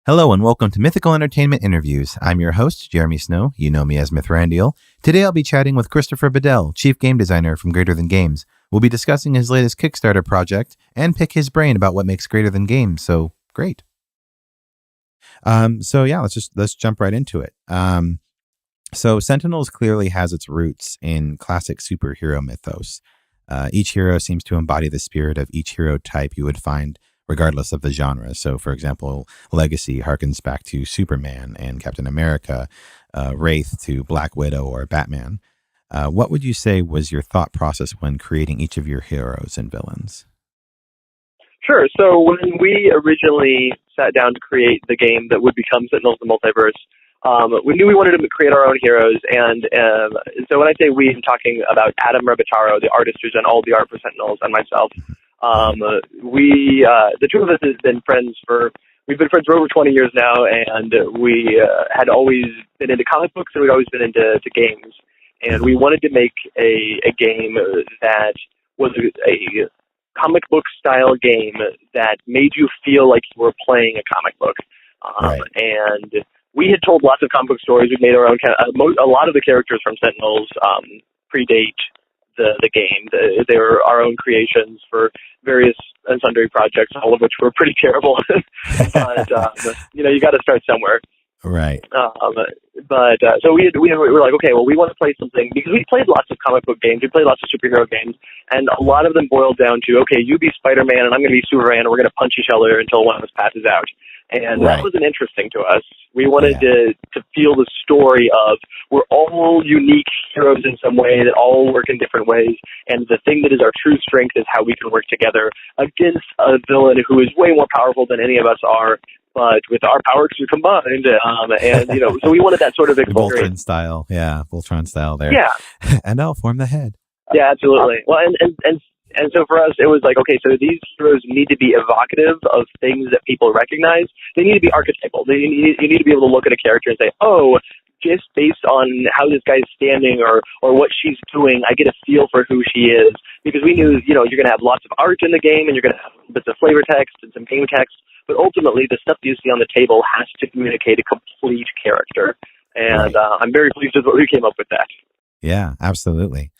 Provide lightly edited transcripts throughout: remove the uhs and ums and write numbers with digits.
Hello and welcome to Mythical Entertainment Interviews. I'm your host, Jeremy Snow. You know me as Mithrandiel. Today I'll be chatting with Christopher Badell, Chief Game Designer from Greater Than Games. We'll be discussing his latest Kickstarter project and pick his brain about what makes Greater Than Games so great. Let's jump right into it. So Sentinels clearly has its roots in classic superhero mythos. Each hero seems to embody the spirit of each hero type you would find regardless of the genre. So, for example, Legacy harkens back to Superman and Captain America, Wraith to Black Widow or Batman. What would you say was your thought process when creating each of your heroes and villains? Sure. So when we originally sat down to create the game that would become Sentinels the Multiverse, we knew we wanted to create our own heroes. And so when I say we, I'm talking about Adam Rebitaro, the artist who's done all the art for Sentinels, and myself. The two of us have been friends we've been friends for over 20 years now, and we had always been into comic books, and we'd always been into games. And we wanted to make a game that was a comic book style game that made you feel like you were playing a comic book. Right. And we had told lots of comic book stories. We've made our own, a lot of the characters from Sentinels predate the game. They were our own creations for various and sundry projects, all of which were pretty terrible. But, you got to start somewhere. Right. So we were like, okay, well, we want to play something, because we played lots of comic book games, we played lots of superhero games, and a lot of them boiled down to, okay, you be Spider-Man and I'm going to be Superman, and we're going to punch each other until one of us passes out. And Right. That wasn't interesting to us. We wanted to feel the story of we're all unique heroes in some way that all work in different ways, and the thing that is our true strength is how we can work together against a villain who is way more powerful than any of us are, but with our powers combined, so we wanted that sort of experience. Voltron style. Yeah, Voltron style there. Yeah. And I'll form the head. Yeah, absolutely. Well, and so for us, it was like, okay, so these heroes need to be evocative of things that people recognize. They need to be archetypal. You need to be able to look at a character and say, oh, just based on how this guy's standing or what she's doing, I get a feel for who she is. Because we knew, you're going to have lots of art in the game, and you're going to have bits of flavor text and some game text. But ultimately, the stuff you see on the table has to communicate a complete character. And I'm very pleased with what we came up with that. Yeah, absolutely.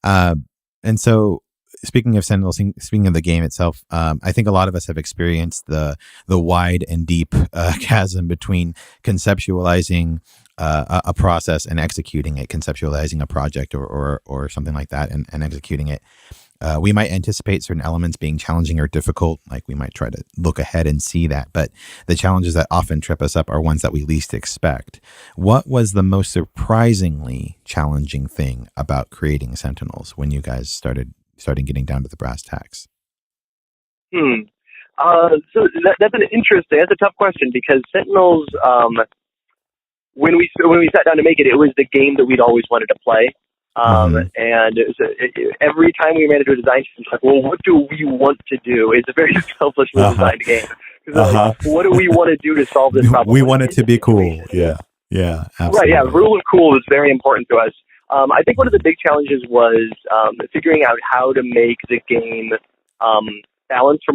And so, speaking of Sentinels, speaking of the game itself, I think a lot of us have experienced the wide and deep chasm between conceptualizing a process and executing it, conceptualizing a project or something like that, and executing it. We might anticipate certain elements being challenging or difficult, like we might try to look ahead and see that, but the challenges that often trip us up are ones that we least expect. What was the most surprisingly challenging thing about creating Sentinels when you guys started getting down to the brass tacks? So that's a tough question, because Sentinels, when we sat down to make it, it was the game that we'd always wanted to play. And every time we ran into a design team, it's like, well, what do we want to do? It's a very selfishly designed game. What do we want to do to solve this problem? We want it to be cool. Yeah, absolutely. Right, yeah. Rule of cool is very important to us. I think one of the big challenges was figuring out how to make the game balanced for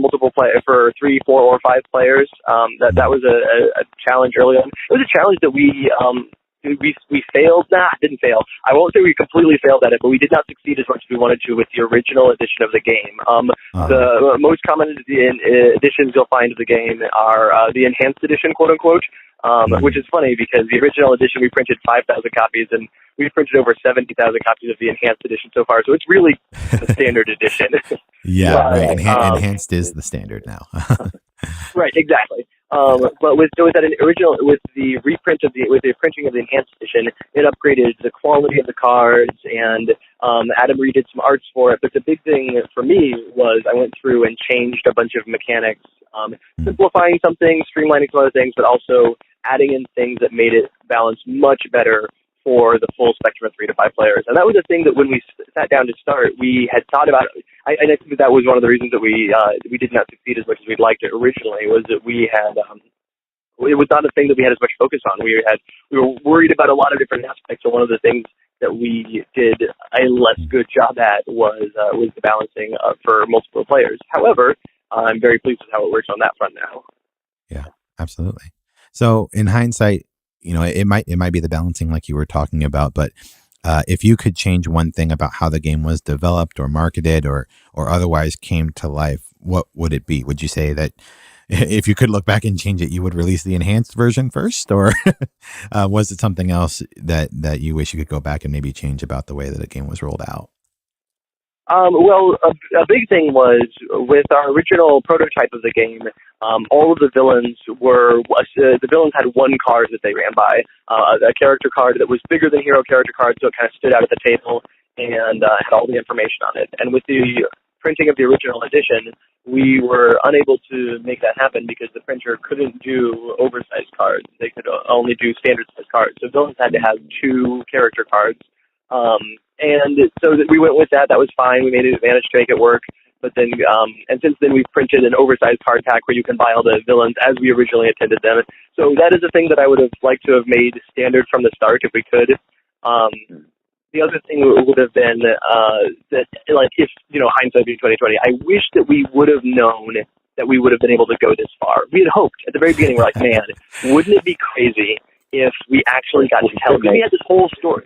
3, 4, or 5 players. That was a challenge early on. It was a challenge that we failed. Didn't fail. I won't say we completely failed at it, but we did not succeed as much as we wanted to with the original edition of the game. The most common editions you'll find of the game are the enhanced edition, quote unquote, which is funny because the original edition we printed 5,000 copies, and we've printed over 70,000 copies of the enhanced edition so far. So it's really the standard edition. Right. Enhanced is the standard now. Right, exactly. But with the printing of the enhanced edition, it upgraded the quality of the cards, and Adam redid some arts for it. But the big thing for me was I went through and changed a bunch of mechanics, simplifying some things, streamlining some other things, but also adding in things that made it balance much better for the full spectrum of 3 to 5 players. And that was a thing that when we sat down to start, we had thought about. I think that was one of the reasons that we did not succeed as much as we'd liked it originally, was that we had it was not a thing that we had as much focus on. We were worried about a lot of different aspects. So one of the things that we did a less good job at was the balancing for multiple players. However, I'm very pleased with how it works on that front now. Yeah, absolutely. So in hindsight, it might be the balancing like you were talking about, but if you could change one thing about how the game was developed or marketed or otherwise came to life, what would it be? Would you say that if you could look back and change it, you would release the enhanced version first, or was it something else that you wish you could go back and maybe change about the way that the game was rolled out? Well, a big thing was with our original prototype of the game, all of the villains had one card that they ran by, a character card that was bigger than hero character cards, so it kind of stood out at the table and had all the information on it. And with the printing of the original edition, we were unable to make that happen because the printer couldn't do oversized cards. They could only do standard-sized cards. So villains had to have two character cards. And so we went with that. That was fine. We managed to make it work. But then, and since then, we've printed an oversized card pack where you can buy all the villains as we originally intended them. So that is a thing that I would have liked to have made standard from the start if we could. The other thing would have been that, like, if hindsight being 2020, I wish that we would have known that we would have been able to go this far. We had hoped at the very beginning. We're like, man, wouldn't it be crazy if we actually got to tell? Because we had this whole story.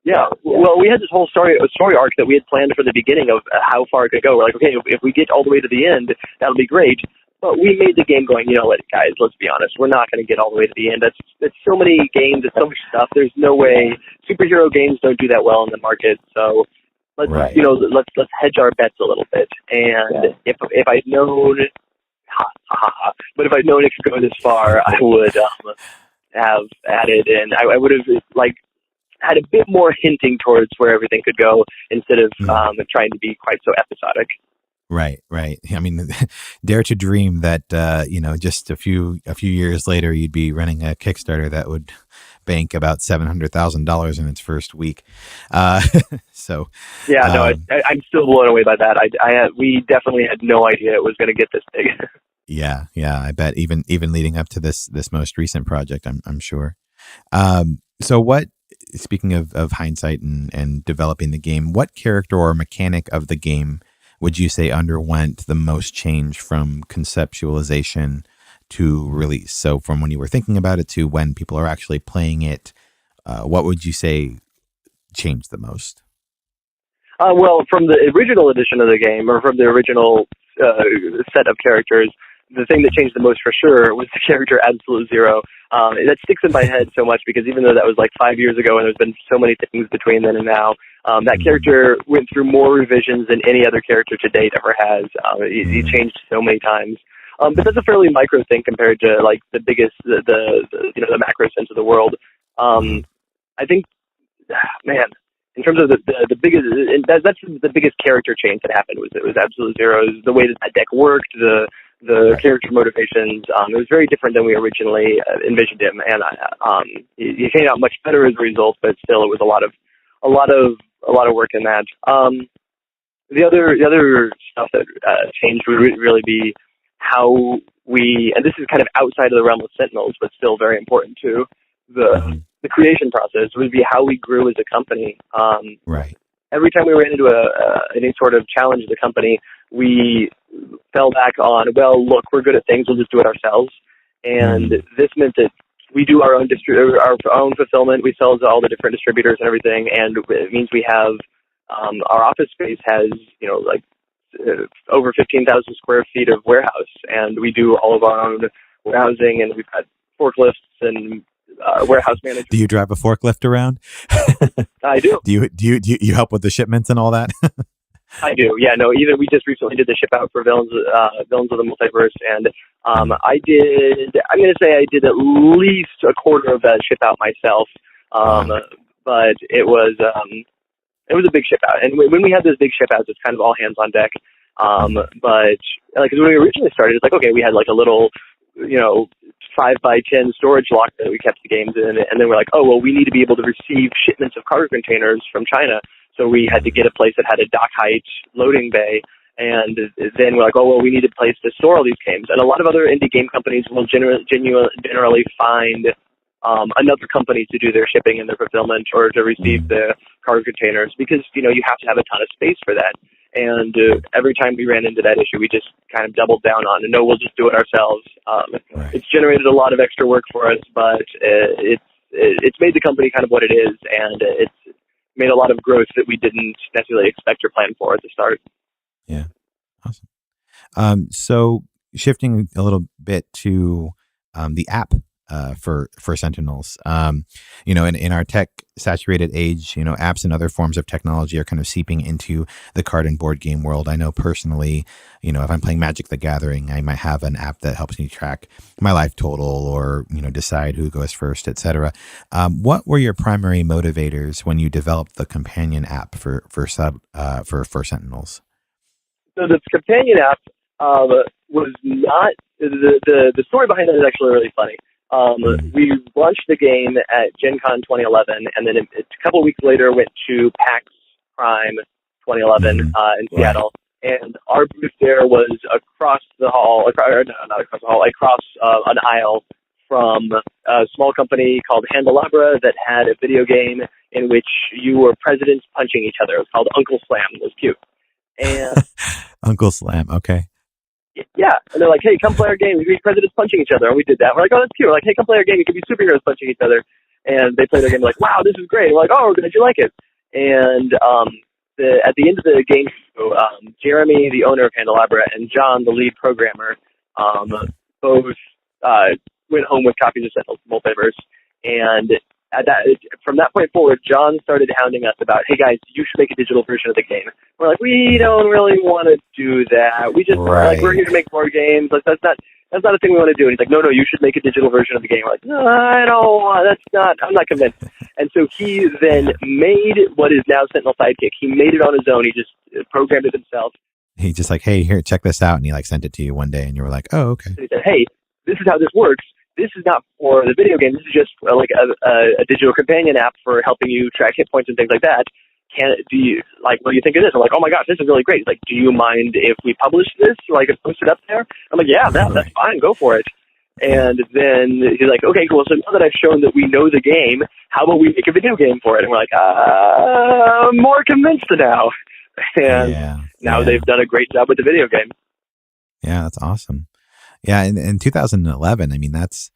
Yeah. Well, we had this whole story arc that we had planned from the beginning of how far it could go. We're like, okay, if we get all the way to the end, that'll be great. But we made the game going, guys, let's be honest. We're not going to get all the way to the end. That's so many games. It's so much stuff. There's no way. Superhero games don't do that well in the market. So let's hedge our bets a little bit. And if I'd known, but if I'd known it could go this far, I would have added in. I would have had a bit more hinting towards where everything could go instead of trying to be quite so episodic. Right. I mean, dare to dream that just a few years later you'd be running a Kickstarter that would bank about $700,000 in its first week. So yeah, I'm still blown away by that. We definitely had no idea it was going to get this big. Yeah, I bet even leading up to this most recent project, I'm sure. So what? Speaking of hindsight and developing the game, what character or mechanic of the game would you say underwent the most change from conceptualization to release? So from when you were thinking about it to when people are actually playing it, what would you say changed the most? Well, from the original edition of the game, or from the original set of characters, the thing that changed the most for sure was the character Absolute Zero. That sticks in my head so much because even though that was like 5 years ago and there's been so many things between then and now, that character went through more revisions than any other character to date ever has. He changed so many times. But that's a fairly micro thing compared to like the biggest, the macro sense of the world. I think, man, in terms of the biggest, that's the biggest character change that happened. It was Absolute Zero's, the way that deck worked, the character motivations. It was very different than we originally envisioned him, and he came out much better as a result. But still, it was a lot of work in that. The other stuff that changed would really be how we, and this is kind of outside of the realm of Sentinels, but still very important too. The creation process would be how we grew as a company. Right. Every time we ran into any sort of challenge as a company, we fell back on, well, look, we're good at things, we'll just do it ourselves. And this meant that we do our own fulfillment. We sell to all the different distributors and everything, and it means we have our office space has over 15,000 square feet of warehouse, and we do all of our own warehousing, and we've got forklifts and warehouse managers. Do you drive a forklift around? I do. Do you help with the shipments and all that? I do. Yeah. No. Even we just recently did the ship out for Villains of the Multiverse, and I did. I'm going to say I did at least a quarter of that ship out myself. But it was a big ship out, and when we had those big ship outs, it's kind of all hands on deck. But like when we originally started, it's like, okay, we had like a little, 5x10 storage locker that we kept the games in, and then we're like, oh well, we need to be able to receive shipments of cargo containers from China. So we had to get a place that had a dock height loading bay, and then we're like, oh well, we need a place to store all these games. And a lot of other indie game companies will generally find another company to do their shipping and their fulfillment or to receive the cargo containers because you have to have a ton of space for that. And every time we ran into that issue, we just kind of doubled down on, no, we'll just do it ourselves. Right. It's generated a lot of extra work for us, but it's made the company kind of what it is, and it's made a lot of growth that we didn't necessarily expect or plan for at the start. Yeah. Awesome. So shifting a little bit to the app for Sentinels, in our tech saturated age, apps and other forms of technology are kind of seeping into the card and board game world. I know personally, if I'm playing Magic the Gathering, I might have an app that helps me track my life total or, decide who goes first, etc. What were your primary motivators when you developed the companion app for Sentinels? So the companion app was not the story behind it is actually really funny. We launched the game at Gen Con 2011, and then a couple of weeks later went to PAX Prime 2011 in Seattle. And our booth there was across the hall, not across the hall, across an aisle from a small company called Handelabra that had a video game in which you were presidents punching each other. It was called Uncle Slam. It was cute. And Uncle Slam, okay. Yeah, and they're like, hey, come play our game. We can be presidents punching each other. And we did that. We're like, oh, that's cute. We're like, hey, come play our game. You can be superheroes punching each other. And they played their game. We're like, wow, this is great. We're like, oh, did you like it? And at the end of the game show, Jeremy, the owner of Handelabra, and John, the lead programmer, both went home with copies of Sentinels Multiverse. And from that point forward, John started hounding us about, hey guys, you should make a digital version of the game. We're like, we don't really want to do that. We just we're here to make board games. Like, that's not a thing we want to do. And he's like, no, you should make a digital version of the game. We're like, no, I don't. I'm not convinced. And so he then made what is now Sentinel Sidekick. He made it on his own. He just programmed it himself. He just like, hey, here, check this out, and he sent it to you one day, and you were like, oh, okay. And he said, hey, this is how this works. This is not for the video game. This is just like a digital companion app for helping you track hit points and things like that. What do you think of this? I'm like, oh my gosh, this is really great. He's like, do you mind if we publish this? Like, post it up there? I'm like, yeah, that's fine. Go for it. And then he's like, okay, cool. So now that I've shown that we know the game, how about we make a video game for it? And we're like, I'm more convinced now. And now they've done a great job with the video game. Yeah, that's awesome. Yeah, in 2011, I mean, that's,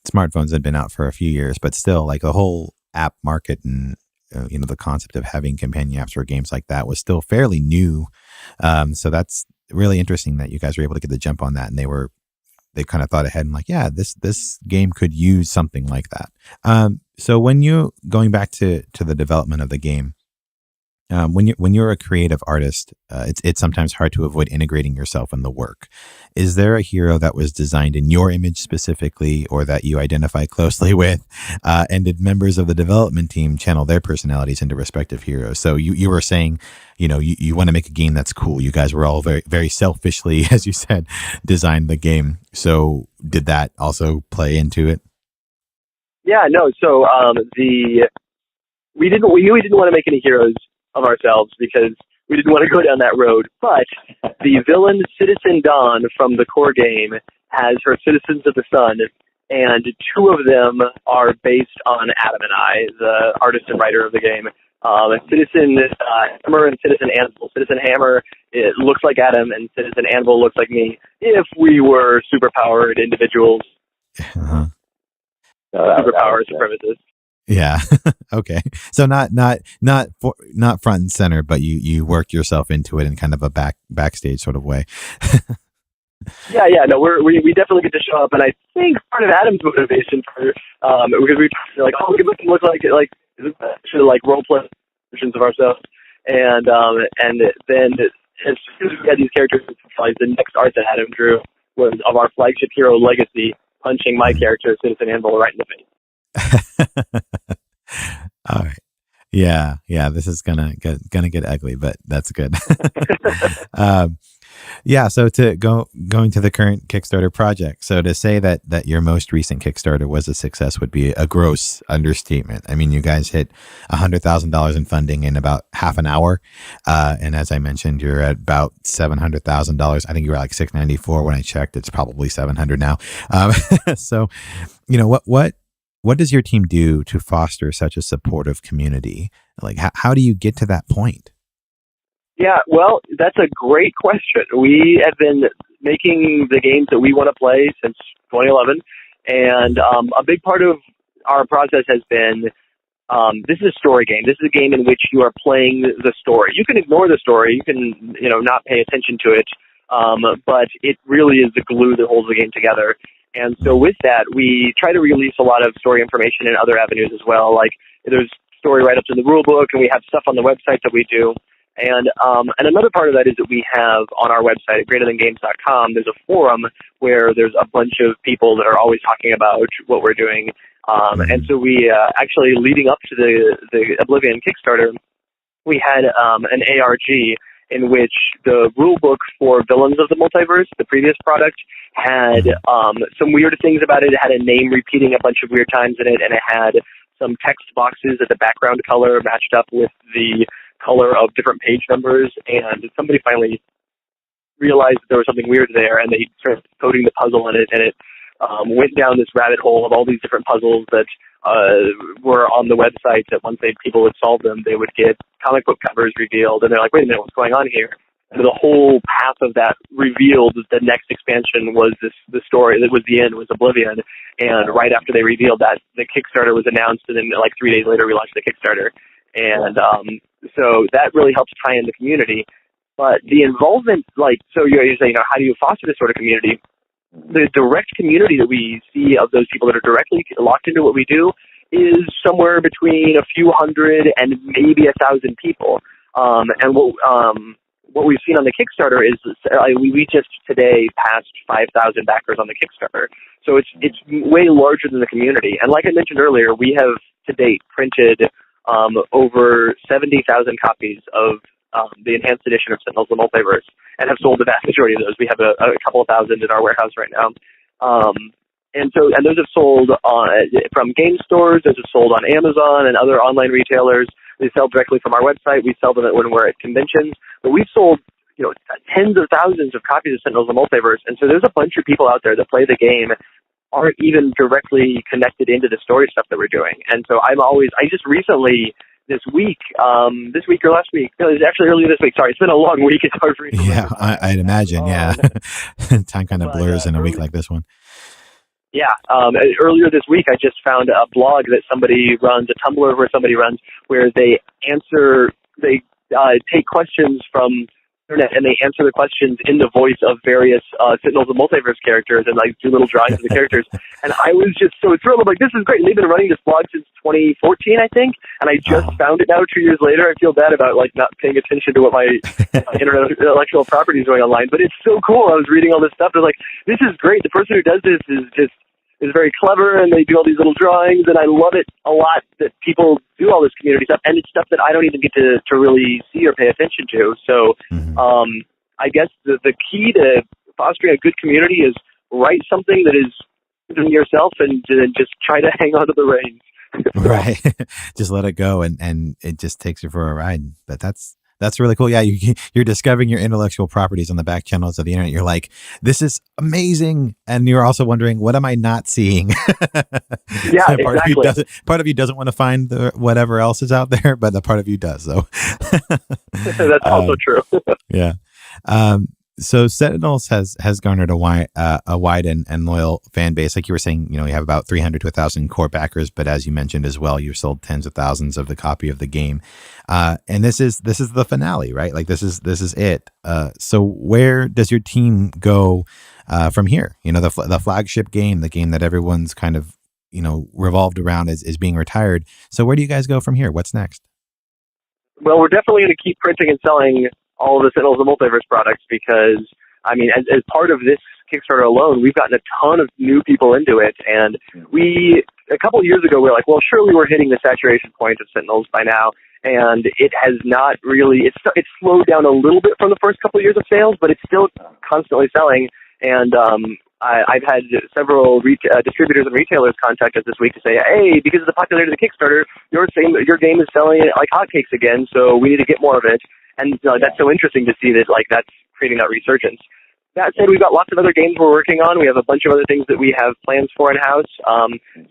smartphones had been out for a few years, but still, like, the whole app market and, the concept of having companion apps for games like that was still fairly new. So that's really interesting that you guys were able to get the jump on that, and they kind of thought ahead and like, yeah, this game could use something like that. So when going back to the development of the game, when you're a creative artist, it's sometimes hard to avoid integrating yourself in the work. Is there a hero that was designed in your image specifically, or that you identify closely with? And did members of the development team channel their personalities into respective heroes? So you were saying, you want to make a game that's cool. You guys were all very, very selfishly, as you said, designed the game. So did that also play into it? Yeah, no. So we knew we didn't want to make any heroes of ourselves because we didn't want to go down that road. But the villain Citizen Dawn from the core game has her Citizens of the Sun, and two of them are based on Adam and I, the artist and writer of the game. Citizen Hammer and Citizen Anvil. Citizen Hammer, it looks like Adam, and Citizen Anvil looks like me if we were superpowered individuals. Superpower supremacists. Yeah. Okay. So not front and center, but you worked yourself into it in kind of a backstage sort of way. Yeah. No, we definitely get to show up, and I think part of Adam's motivation for because we're like, oh, we look like role play versions of ourselves, and then as soon as we had these characters, like the next art that Adam drew was of our flagship hero Legacy punching my character Citizen Anvil right in the face. All right. Yeah. This is gonna get ugly, but that's good. Yeah. So going to the current Kickstarter project. So to say that your most recent Kickstarter was a success would be a gross understatement. I mean, you guys hit $100,000 in funding in about half an hour, and as I mentioned, you're at about $700,000. I think you were like $694 when I checked. It's probably $700 now. So, what does your team do to foster such a supportive community? Like, how do you get to that point? Yeah, well, that's a great question. We have been making the games that we want to play since 2011, and a big part of our process has been this is a story game. This is a game in which you are playing the story. You can ignore the story. You can, not pay attention to it, but it really is the glue that holds the game together. And so with that, we try to release a lot of story information in other avenues as well. Like there's story write-ups in the rule book, and we have stuff on the website that we do. And another part of that is that we have on our website at greaterthangames.com, there's a forum where there's a bunch of people that are always talking about what we're doing. And so we actually, leading up to the OblivAeon Kickstarter, we had an ARG in which the rule book for Villains of the Multiverse, the previous product, had some weird things about it. It had a name repeating a bunch of weird times in it, and it had some text boxes that the background color matched up with the color of different page numbers, and somebody finally realized that there was something weird there, and they started coding the puzzle in it, and it went down this rabbit hole of all these different puzzles that were on the website, that once people would solve them, they would get comic book covers revealed, and they're like, wait a minute, what's going on here? And the whole path of that revealed the next expansion was the story that was the end, was OblivAeon, and right after they revealed that, the Kickstarter was announced, and then like 3 days later we launched the Kickstarter. And so that really helps tie in the community. But the involvement, so you're saying, how do you foster this sort of community? The direct community that we see of those people that are directly locked into what we do is somewhere between a few hundred and maybe 1,000 people. And what we've seen on the Kickstarter is we just today passed 5,000 backers on the Kickstarter. So it's way larger than the community. And like I mentioned earlier, we have to date printed over 70,000 copies of the enhanced edition of Sentinels: The Multiverse, and have sold the vast majority of those. We have a couple of thousand in our warehouse right now. And those have sold from game stores, those have sold on Amazon and other online retailers. They sell directly from our website. We sell them when we're at conventions. But we've sold tens of thousands of copies of Sentinels: The Multiverse. And so there's a bunch of people out there that play the game, aren't even directly connected into the story stuff that we're doing. And so I just recently, this week or last week, no, it was actually earlier this week, sorry, it's been a long week, it's hard for me to remember. I'd imagine, yeah. Time kind of blurs in a week like this one. Yeah, earlier this week I just found a blog that somebody runs, a Tumblr where somebody runs, where they take questions from internet, and they answer the questions in the voice of various Sentinels of Multiverse characters, and do little drawings of the characters. And I was just so thrilled. I'm like, this is great. And they've been running this blog since 2014, I think. And I just found it now 2 years later. I feel bad about not paying attention to what my intellectual property is doing online. But it's so cool. I was reading all this stuff. I was like, this is great. The person who does this is very clever, and they do all these little drawings, and I love it a lot that people do all this community stuff, and it's stuff that I don't even get to really see or pay attention to. So I guess the key to fostering a good community is write something that is yourself, and just try to hang on to the reins. Right. Just let it go, and it just takes you for a ride. But that's really cool. Yeah, you're discovering your intellectual properties on the back channels of the internet. You're like, this is amazing. And you're also wondering, what am I not seeing? Yeah, exactly. Part of you doesn't want to find whatever else is out there, but the part of you does. So that's also true. Yeah. So Sentinels has garnered a wide and loyal fan base. Like you were saying, you have about 300 to 1,000 core backers, but as you mentioned as well, you've sold tens of thousands of the copy of the game. And this is the finale, right? Like this is it. So where does your team go from here? The flagship game, the game that everyone's kind of revolved around is being retired. So where do you guys go from here? What's next? Well, we're definitely going to keep printing and selling all of the Sentinels of Multiverse products, because as part of this Kickstarter alone, we've gotten a ton of new people into it, and a couple of years ago we were like, well, surely we're hitting the saturation point of Sentinels by now, and it has not really. It's slowed down a little bit from the first couple of years of sales, but it's still constantly selling. And I've had several distributors and retailers contact us this week to say, hey, because of the popularity of the Kickstarter, your game is selling like hotcakes again, so we need to get more of it. And that's so interesting to see that that's creating that resurgence. That said, we've got lots of other games we're working on. We have a bunch of other things that we have plans for in-house.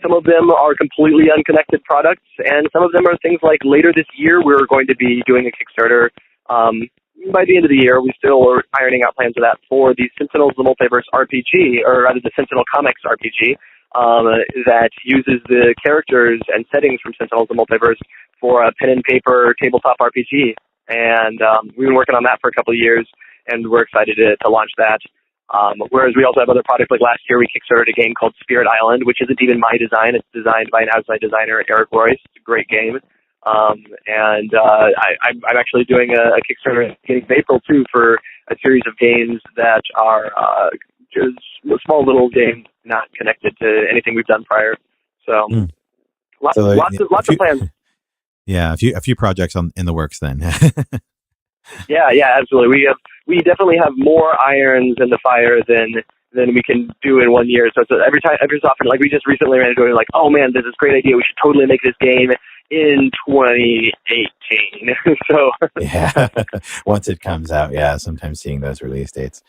Some of them are completely unconnected products, and some of them are things like later this year we're going to be doing a Kickstarter by the end of the year, we still are ironing out plans for that for the Sentinels the Multiverse RPG, or rather the Sentinel Comics RPG, that uses the characters and settings from Sentinels the Multiverse for a pen and paper tabletop RPG. And we've been working on that for a couple of years, and we're excited to launch that. Whereas we also have other projects, like last year we kickstarted a game called Spirit Island, which isn't even my design. It's designed by an outside designer, Eric Royce. It's a great game. I'm actually doing a Kickstarter at the beginning of April, too, for a series of games that are just small little games not connected to anything we've done prior. So, lots of plans. Yeah, a few projects in the works then. Yeah, absolutely. We definitely have more irons in the fire than we can do in 1 year. So it's every so often, like we just recently ran into it, like, oh man, this is a great idea. We should totally make this game in 2018. So yeah, once it comes out, yeah. Sometimes seeing those release dates,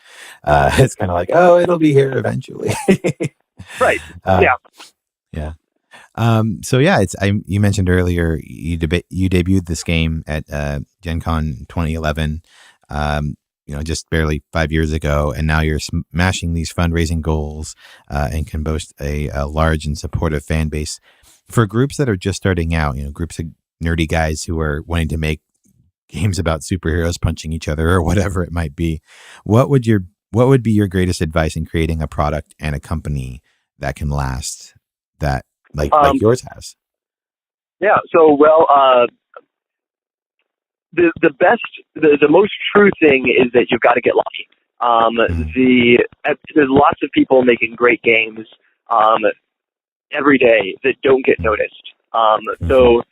it's kind of like, oh, it'll be here eventually. Right. Yeah. So yeah, you mentioned earlier you debuted this game at Gen Con 2011, just barely 5 years ago, and now you're smashing these fundraising goals and can boast a large and supportive fan base for groups that are just starting out. Groups of nerdy guys who are wanting to make games about superheroes punching each other or whatever it might be. What would be your greatest advice in creating a product and a company that can last, that like yours has? Yeah. So, the most true thing is that you've got to get lucky. There's lots of people making great games every day that don't get noticed. So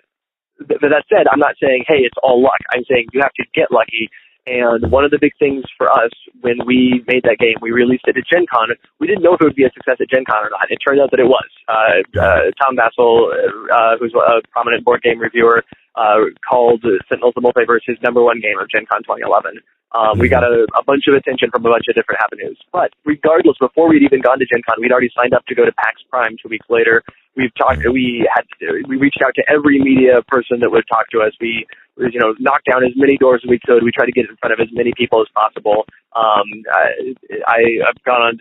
that said, I'm not saying, hey, it's all luck. I'm saying you have to get lucky. And one of the big things for us when we made that game, we released it at Gen Con. We didn't know if it would be a success at Gen Con or not. It turned out that it was. Tom Bassel, who's a prominent board game reviewer, called Sentinels the Multiverse his #1 game of Gen Con 2011. We got a bunch of attention from a bunch of different avenues. But regardless, before we'd even gone to Gen Con, we'd already signed up to go to PAX Prime 2 weeks later. We reached out to every media person that would talk to us. We knocked down as many doors as we could. We tried to get in front of as many people as possible. I've gone on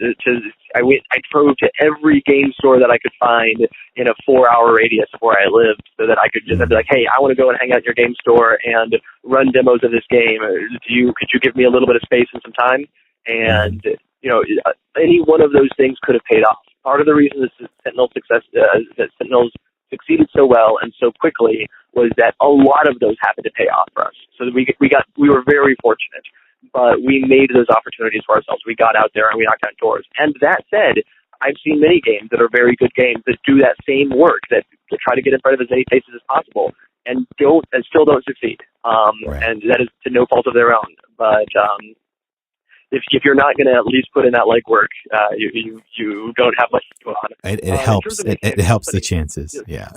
I drove to every game store that I could find in a 4-hour radius of where I lived, so that I could just be like, hey, I want to go and hang out in your game store and run demos of this game. Could you give me a little bit of space and some time? And any one of those things could have paid off. Part of the reason that Sentinels succeeded so well and so quickly was that a lot of those happened to pay off for us. So we were very fortunate, but we made those opportunities for ourselves. We got out there and we knocked on doors. And that said, I've seen many games that are very good games that do that same work, that try to get in front of as many faces as possible and still don't succeed. Right. And that is to no fault of their own. But if you're not going to at least put in that legwork, you don't have much to go on. It helps. It helps the chances. Yeah.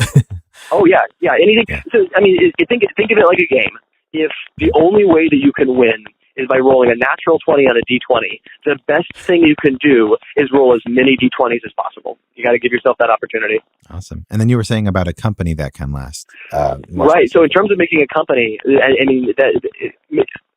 Oh yeah. Anything. Yeah. So I mean, think of it like a game. If the only way that you can win is by rolling a natural 20 on a D20, the best thing you can do is roll as many D20s as possible. You got to give yourself that opportunity. Awesome. And then you were saying about a company that can last. Right. So in terms of making a company, I mean,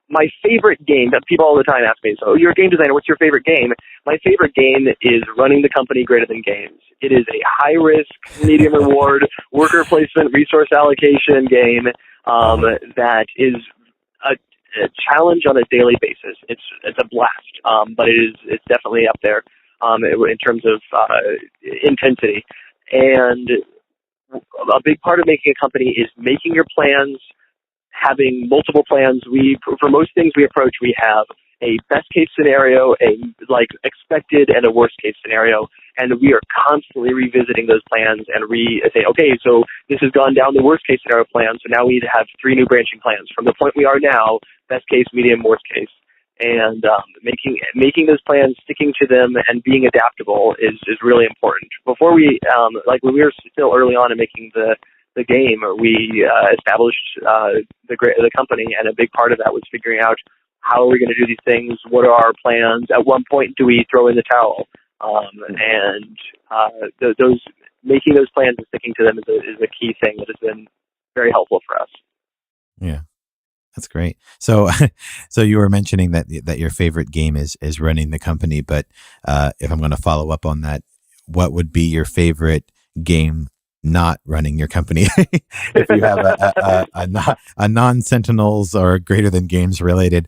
my favorite game that people all the time ask me, so you're a game designer, what's your favorite game? My favorite game is Running the Company Greater Than Games. It is a high-risk, medium-reward, worker placement, resource allocation game that is a challenge on a daily basis. It's a blast, but it's definitely up there in terms of intensity. And a big part of making a company is making your plans, having multiple plans. For most things we approach, we have a best case scenario, a expected, and a worst case scenario, and we are constantly revisiting those plans and say, okay, so this has gone down the worst case scenario plan, so now we need to have 3 new branching plans from the point we are now: best case, medium, worst case. And making those plans, sticking to them, and being adaptable is really important. Before we when we were still early on in making the game, we established the company, and a big part of that was figuring out how are we going to do these things, what are our plans, at one point do we throw in the towel, making those plans and sticking to them is a key thing that has been very helpful for us. Yeah. That's great. So, so you were mentioning that your favorite game is running the company, but if I'm going to follow up on that, what would be your favorite game not running your company? If you have a non-Sentinels or greater than games related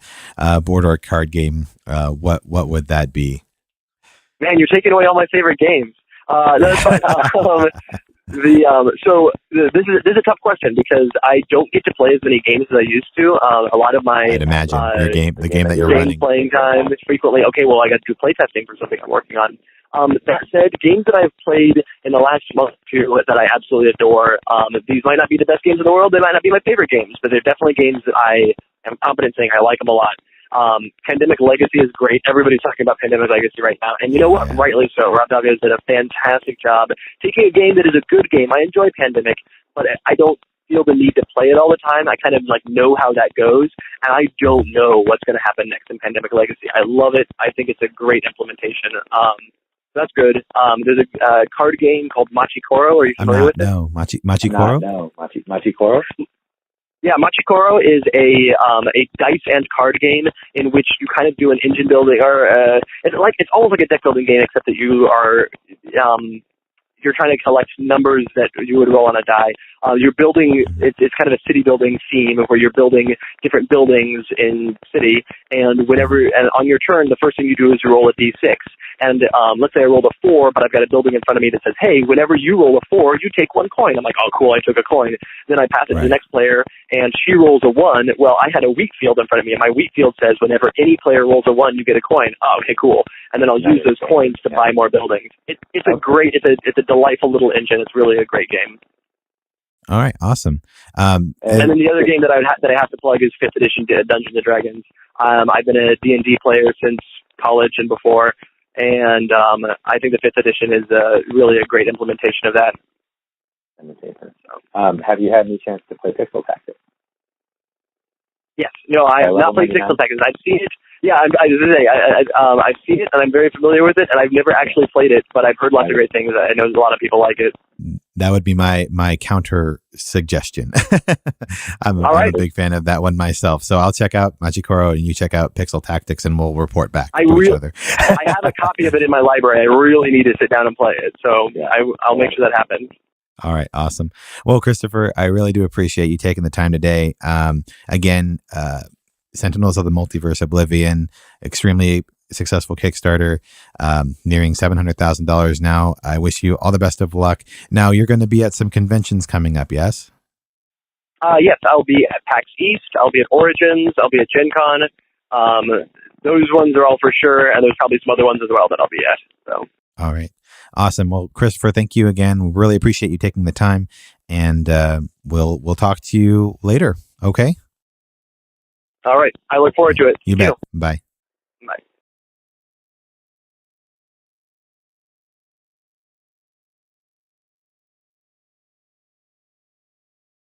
board or card game, what would that be? Man, you're taking away all my favorite games. That's fine. This is a tough question because I don't get to play as many games as I used to. A lot of my I'd imagine the game that you're running playing time is frequently okay. Well, I got to do play testing for something I'm working on. That said, games that I've played in the last month or two that I absolutely adore. These might not be the best games in the world. They might not be my favorite games, but they're definitely games that I am confident saying I like them a lot. Pandemic Legacy is great. Everybody's talking about Pandemic Legacy right now. And you know what? Rightly so. Rob Davies did a fantastic job taking a game that is a good game. I enjoy Pandemic, but I don't feel the need to play it all the time. I kind of know how that goes, and I don't know what's going to happen next in Pandemic Legacy. I love it. I think it's a great implementation. That's good. There's a card game called Machikoro. Are you familiar with it? No, Machikoro? No, Machikoro? Yeah, Machikoro is a dice and card game in which you kind of do an engine building, or it's almost like a deck building game, except that you are you're trying to collect numbers that you would roll on a die. You're building. It's kind of a city building theme where you're building different buildings in city, and on your turn, the first thing you do is you roll a d6. And let's say I rolled a 4, but I've got a building in front of me that says, hey, whenever you roll a 4, you take 1 coin. I'm like, oh, cool, I took a coin. Then I pass it to the next player, and she rolls a 1. Well, I had a weak field in front of me, and my weak field says, whenever any player rolls a 1, you get a coin. Oh, okay, cool. And then I'll use those coins to buy more buildings. It's a delightful little engine. It's really a great game. All right, awesome. And then the other game that I have to plug is 5th edition Dungeons and Dragons. I've been a D&D player since college and before, and I think the 5th edition is really a great implementation of that. Have you had any chance to play Pixel Tactics? Yes. No, I have not played Pixel Tactics. I've seen it. Yeah, I've seen it, and I'm very familiar with it, and I've never actually played it, but I've heard lots of great things. I know a lot of people like it. That would be my counter suggestion. I'm a big fan of that one myself. So I'll check out Machikoro and you check out Pixel Tactics and we'll report back to each other. I have a copy of it in my library. I really need to sit down and play it. So I'll make sure that happens. All right. Awesome. Well, Christopher, I really do appreciate you taking the time today. Again, Sentinels of the Multiverse, OblivAeon, extremely successful Kickstarter, nearing $700,000 now. I wish you all the best of luck. Now, you're going to be at some conventions coming up, yes? Yes, I'll be at PAX East. I'll be at Origins. I'll be at Gen Con. Those ones are all for sure, and there's probably some other ones as well that I'll be at. So. All right. Awesome. Well, Christopher, thank you again. We really appreciate you taking the time, and we'll talk to you later. Okay? All right. I look forward to it. You bet. Bye.